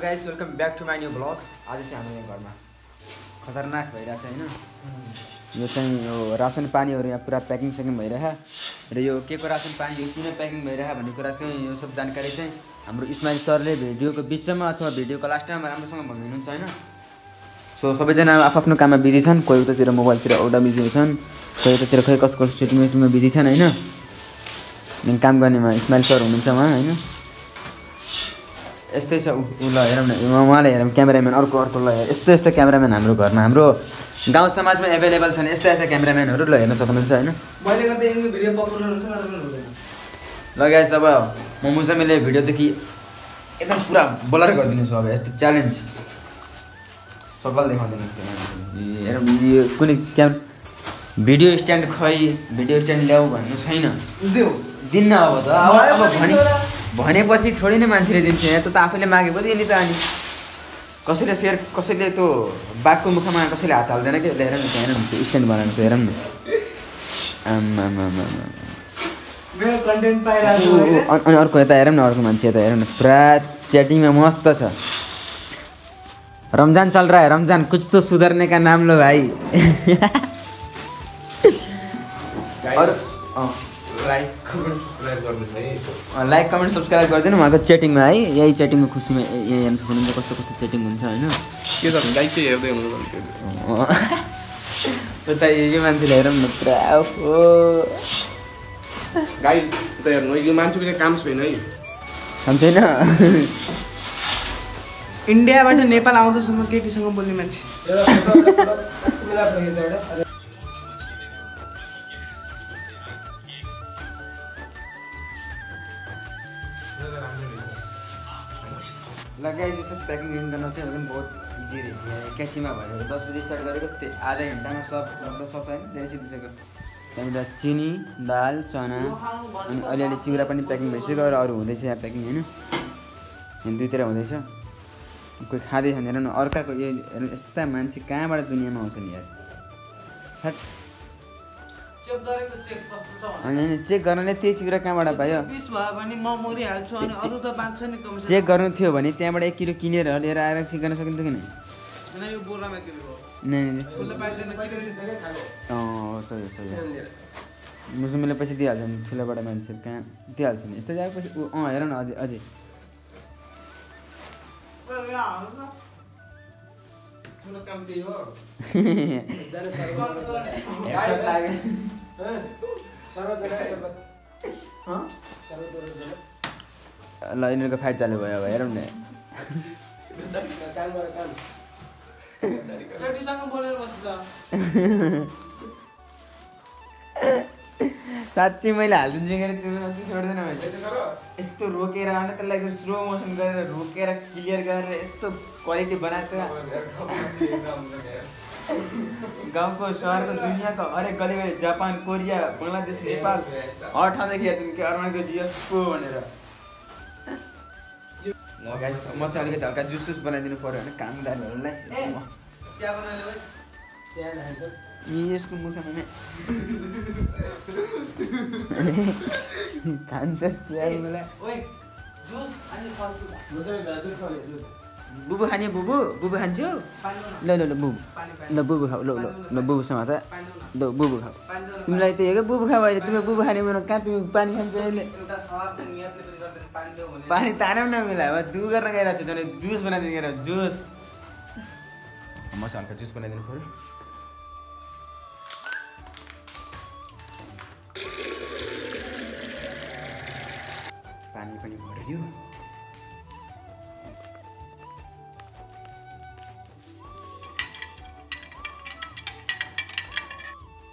Guys welcome back to my new blog. आज चाहिँ हाम्रो यहाँ घरमा खतरनाक भइरहेछ हैन। यो चाहिँ यो रासन पानीहरू यहाँ पुरा प्याकिङ सेकिङ भइरहेछ र यो के को रासन पानी यो किन प्याकिङ भइरहेछ भन्ने कुरा चाहिँ यो सब जानकारी चाहिँ हाम्रो इस्माइल सरले भिडियोको बिचमा अथवा भिडियोको लास्टमा राम्रोसँग भन्नुहुन्छ हैन। सो सबैजना आफ्नो काममा बिजी छन्, कोही उतातिर मोबाइलतिर औडा बिजी छन्, कोही उतातिर खै कसको सेटिङमा बिजी छन् हैन। अनि काम गर्नेमा इस्माइल सर हुनुहुन्छ उहाँ हैन। यस्तै छ उ ल हेरौँ न उहाँले हेरौँ क्यामेराम्यान अर्को ल यस्तो यस्तो क्यामेराम्यान हाम्रो घरमा हाम्रो गाउँ समाजमा एभाइलेबल छन्। यस्ता यस्ता क्यामेराम्यानहरू ल हेर्न सक्नुहुन्छ हैन। मैले गर्दा यिनको भिडियो पपुलर हुन्छ नत्र पनि हुँदैन। ल गाइस अब म मुसमीले भिडियोदेखि एकदम पुरा ब्लर गरिदिन्छु। अब यस्तो च्यालेन्ज सकल देखाउँदैन हेरौँ यो कुनै भिडियो स्ट्यान्ड खै भिडियो स्ट्यान्ड ल्याऊ भन्नु छैन दिन्न। अब त अब भनेपछि थोरै नै मान्छेले दिन्छ। यहाँ त आफैले मागेको दिए नि त। अनि कसैले सेयर कसैले त्यो बाघको मुखमा कसैले हात हाल्दैन कि हेर न हेर न त्यो स्ट्यान्ड बनाएको हेर न मेरो कन्टेन्ट पाइरहेको छु। अनि अर्को यता हेरौँ न अर्को मान्छे यता हेरौँ न पुरा च्याटिङमा मस्त छ। रमजान चल रहा है रमजान कुछ तो सुधरने का नाम लो भाई। लाइक कमेन्ट सब्सक्राइब गरिदिनु उहाँको च्याटिङमा है। यही च्याटिङको खुसीमा यही हेर्नु सक्नुहुन्छ कस्तो कस्तो च्याटिङ हुन्छ होइन। के त गाइड चाहिँ हेर्दै हुनु त यो मान्छेले हेरौँ न पुरा हो गाइड त हेर्नु यो मान्छेको चाहिँ काम छैन है। काम छैन। इन्डियाबाट नेपाल आउँदासम्म केटीसँग बोल्ने मान्छे लगाइ सब प्याकिङ गर्न चाहिँ एकदम बहुत इजी रहेछ। क्यासीमा भयो 10 बजी स्टार्ट गरेको आधा घन्टामा सब लगभग सक्छ होइन। धेरै सिधिसक्यो। त्यहाँनिर चिनी दाल चना अनि अलिअलि चिउरा पनि प्याकिङ भइसक्यो र अरू हुँदैछ यहाँ प्याकिङ होइन। यहाँ दुईतिर हुँदैछ कोही खाँदैछ हेर न अर्काको यो यस्ता मान्छे कहाँबाट दुनियाँमा आउँछ नि यार। अनि चेक गर्नाले त्यही चिउरा कहाँबाट पायो चेक गर्नु थियो भने त्यहाँबाट 1 किलो किनेर लिएर आएर चेक गर्न सकिन्थ्यो कि मुसुमीले पैसा दिइहाल्छ नि ठुलोबाट मान्छे कहाँ दिइहाल्छ नि यस्तो जग्गा पैसा हेर न अझै अझै ल यिनीहरूको फाइट चालु भयो अब हेरौँ न। साँच्चै मैले हालिदिन्छु कि तिम्रो मान्छे छोड्दैन भने यस्तो रोकेर आउने त्यसलाई एकदम स्लो मोसन गरेर रोकेर क्लियर गरेर यस्तो क्वालिटी बनाएको गाउँको सहरको दुनियाँको हरेक गली गली जापान कोरिया बङ्गलादेश नेपाल हर ठाउँदेखि हेर्छौँ कि अर्मानको जिएसको भनेर। म चाहिँ अलिकति हल्का जुस सुस बनाइदिनु पऱ्यो भने कामदारहरूलाई यसको मुखमा खान्छ चिया बुबु खाने बुबु बुबु खान्छु ल ल ल बुबु ल बुबु खाऊ ल ल ल बुबु समाज ल बुबु खाऊ तिमीलाई त्यही हो बुबु खाऊ अहिले तिम्रो बुबु खाने बेला कहाँ तिमी पानी खान्छ अहिले पानी तानौँ न मिलायो दु गर्न गइरहेको छु तँले जुस बनाइदिनु गएर जुस मसँग हल्का जुस बनाइदिनु पऱ्यो। पानी पनि भरियो।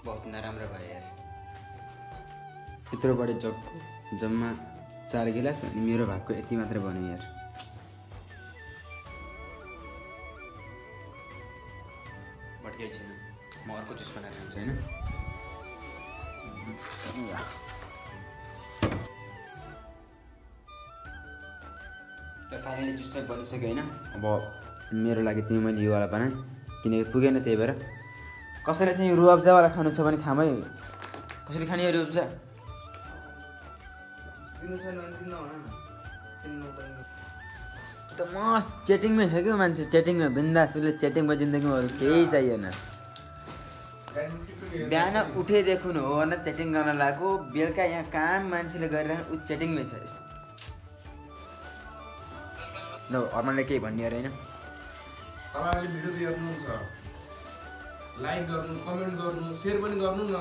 बहुत नराम्रो भयो यार। यत्रो बढी जगको जम्मा 4 गिलास अनि मेरो भागको यति मात्र बन्यो यार। बट केही छैन म अर्को जुस बनाएर खान्छु होइन। फाइनली जुस चाहिँ बनिसक्यो होइन। अब मेरो लागि चाहिँ मैले योवाला बनाएँ किनकि पुगेन त्यही भएर। कसैले चाहिँ रुअब्जावाला खानु छ भने खामै। कसरी खाने हो रुअब्जा? त मस्त च्याटिङमै छ क्या मान्छे च्याटिङमा बिन्दासले च्याटिङमा जिन्दगीमा अरू केही चाहिएन बिहान उठेदेखि हो न च्याटिङ गर्न लागेको बेलुका यहाँ काम मान्छेले गरिरहनु ऊ च्याटिङमै छ ल अर्मानले केही भन्ने अरे होइन तपाईँहरूले भिडियो हेर्नु छ लाइक गर्नु कमेन्ट गर्नु सेयर पनि गर्नु न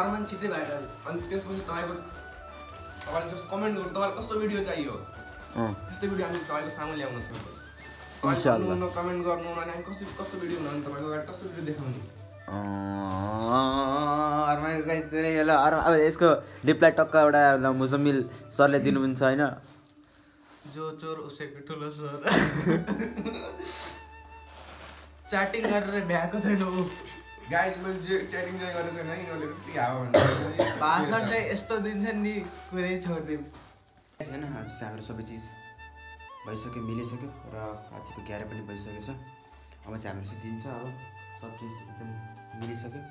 अर्मान छिटै भाइरल अनि त्यसपछि तपाईँले जस्तो कमेन्ट गर्नु तपाईँलाई कस्तो भिडियो चाहियो त्यस्तै भिडियो हामी तपाईँको सामु ल्याउनु छ इन्शाअल्लाह कमेन्ट गर्नु अनि हामी कस्तो भिडियो बनाउनु तपाईँको अगाडि कस्तो भिडियो देखाउने अर्मानको गाइस ल अब यसको रिप्लाई टक्क एउटा मुजम्मिल सरले दिनुहुन्छ होइन जो चोर उसैको ठुलो स्वर च्याटिङ गरेर भ्याएको छैन ऊ गाइज मैले जे च्याटिङ चाहिँ गरेको छैन यिनीहरूले कति हावा भन्छ भाषण चाहिँ यस्तो दिन्छन् नि कुरै छोडिदिउँ होइन आज चाहिँ हाम्रो सबै चिज भइसक्यो मिलिसक्यो र आजको 11 पनि भइसकेको छ अब चाहिँ हाम्रो चाहिँ दिन्छ अब सब चिज एकदम मिलिसक्यो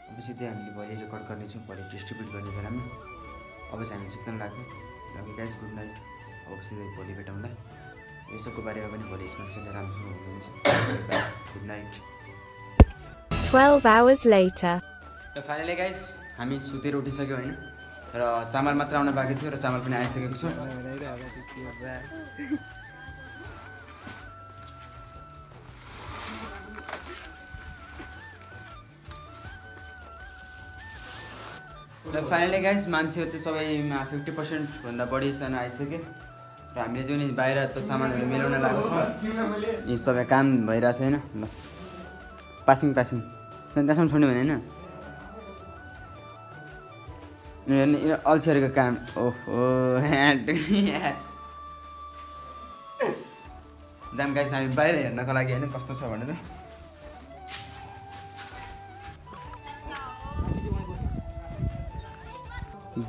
अब चाहिँ हामीले भोलि रेकर्ड गर्नेछौँ भोलि डिस्ट्रिब्युट गर्ने बेलामा अब चाहिँ हामी सुत्न लाग्यो ल गाइज गुड नाइट अब चाहिँ भोलि भेटौँला यसको बारेमा पनि भोलि यसमा राम्रोसँग हुनुहुन्छ गुड नाइट 12 hours later. र फाइनली गाइस हामी सुतेर उठिसक्यो होइन र चामल मात्र आउन बाँकी थियो र चामल पनि आइसकेको छ र फाइनली गाइस मान्छेहरू त सबैमा 50% भन्दा बढी जना आइसक्यो र हामीले जुन बाहिर त सामानहरू मिलाउन लागेको छ यी सबै काम भइरहेछ होइन ल पासिङ त्यसमा छोड्ने भने होइन अल्छीहरूको काम ओहो जाम गाइस हामी बाहिर हेर्नको लागि होइन कस्तो छ भनेर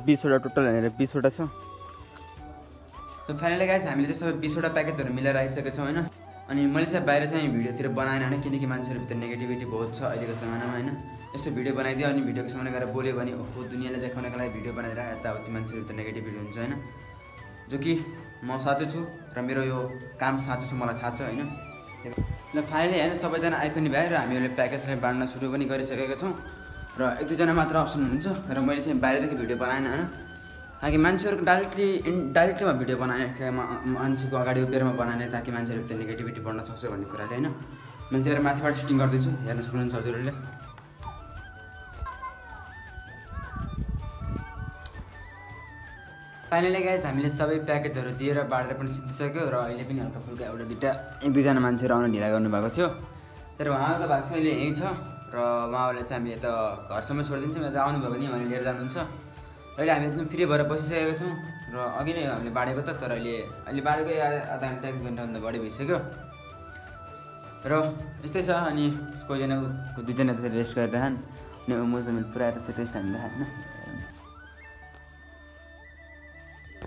20वटा टोटल हेरेर 20वटा छ सो फाइनली गाइस हामीले चाहिँ सबै 20वटा प्याकेजहरू मिलाएर आइसकेको छौँ होइन अनि मैले चाहिँ बाहिर चाहिँ भिडियोतिर बनाएन होइन किनकि मान्छेहरूभित्र नेगेटिभिटी बहुत छ अहिलेको जमानामा होइन यस्तो भिडियो बनाइदियो अनि भिडियोको सामने गएर बोल्यो भने ओहो दुनियाँले देखाउनको लागि भिडियो बनाएर यताउति मान्छेहरूभित्र नेगेटिभिटी हुन्छ होइन जो कि म साँचो छु र मेरो यो काम साँचो छ मलाई थाहा छ होइन ल फाइनली होइन सबैजना आइ पनि भ्यायो र हामीहरूले प्याकेजलाई बाँड्न सुरु पनि गरिसकेका छौँ र 1-2जना मात्र अप्सन हुन्छ र मैले चाहिँ बाहिरदेखि भिडियो बनाएन होइन ताकि मान्छेहरूको डाइरेक्टलीमा भिडियो बनाएन मान्छेको अगाडि उभिएरमा बनाएन ताकि मान्छेहरू त्यो नेगेटिभिटी बढ्न सक्छ भन्ने कुराले होइन मैले त्यो माथिबाट सुटिङ गर्दैछु हेर्न सक्नुहुन्छ हजुरहरूले फाइनली गाइस हामीले सबै प्याकेजहरू दिएर बाँडेर पनि सिद्धिसक्यो र अहिले पनि हल्का फुल्का एउटा दुईवटा 1-2जना मान्छेहरू आउन ढिला गर्नुभएको थियो तर उहाँको भएको छ अहिले यहीँ छ र उहाँहरूलाई चाहिँ हामी यता घरसम्म छोडिदिन्छौँ यता आउनुभयो भने उहाँले लिएर जानुहुन्छ अहिले हामी एकदम फ्री भएर बसिसकेका छौँ र अघि नै हामीले बाँडेको त तर अहिले बाँडेको आधा घन्टा 1 घन्टाभन्दा बढी भइसक्यो र यस्तै छ अनि कोहीजना 2जना त रेस्ट गरिरहन् अनि मोजमेन्ट पुऱ्याएर त्यो रेस्ट हामीले होइन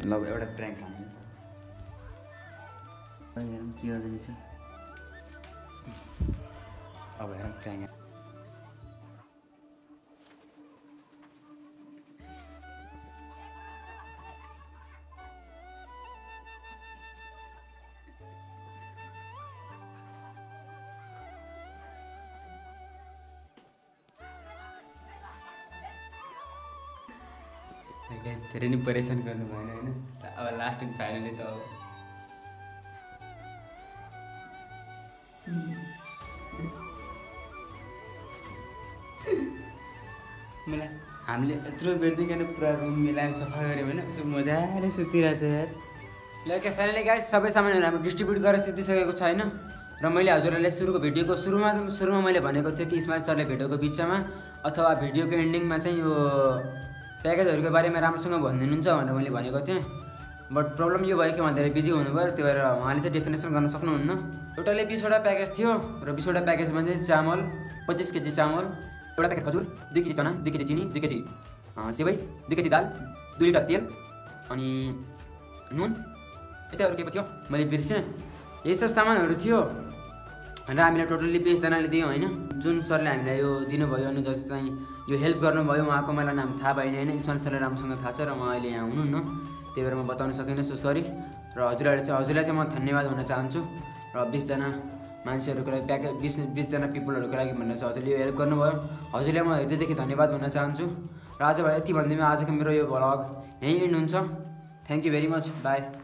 ल एउटा प्र्याङ्क हाल्नु के गर्दैछ अब हेरौँ प्र्याङ्क धेरै नै परेशान गर्नु भएन होइन अब लास्ट एन्ड फाइनली त अब मलाई हामीले यत्रो बेरदेखि पुरा रुम मिलाएर सफा गऱ्यौँ होइन त्यो मजाले सुतिरहेको छ यार ल क्या फाइनली गाइस सबै सामानहरू हामी डिस्ट्रिब्युट गरेर सिद्धिसकेको छ होइन र मैले हजुरहरूलाई भिडियोको सुरुमा मैले भनेको थिएँ कि स्मार्ट सरले भिडियोको बिचमा अथवा भिडियोको एन्डिङमा चाहिँ यो प्याकेजहरूको बारेमा राम्रोसँग भनिदिनुहुन्छ भनेर मैले भनेको थिएँ बट प्रब्लम यो भयो कि उहाँ धेरै बिजी हुनुभयो त्यही भएर उहाँले चाहिँ डेफिनेसन गर्न सक्नुहुन्न टोटली 20वटा प्याकेज थियो र 20वटा प्याकेजमा चाहिँ चामल 25 केजी चामल एउटा प्याकेट खजुर 2 केजी चना 2 केजी चिनी 2 केजी सेवाई 2 केजी दाल 2 लिटर तेल अनि नुन यस्तै अरू के पो थियो मैले बिर्सेँ यही सब सामानहरू थियो र हामीले टोटल्ली 20जनाले दियौँ होइन जुन सरले हामीलाई यो दिनुभयो अनि जस्तो चाहिँ यो हेल्प गर्नुभयो उहाँको मलाई नाम थाहा भएन होइन स्मार्ट सरलाई राम्रोसँग थाहा छ र उहाँ अहिले यहाँ हुनुहुन्न त्यही भएर म बताउन सकिनँ, सो सरी। र हजुरलाई चाहिँ म धन्यवाद भन्न चाहन्छु। र 20जना मान्छेहरूको लागि 20जना पिपलहरूको लागि भन्न चाहिँ हजुरले यो हेल्प गर्नुभयो। हजुरलाई म हृदयदेखि धन्यवाद भन्न चाहन्छु। र आज यति भन्दैमा आजको मेरो यो भ्लग यहीँ एन्ड हुन्छ। Thank you very much, by.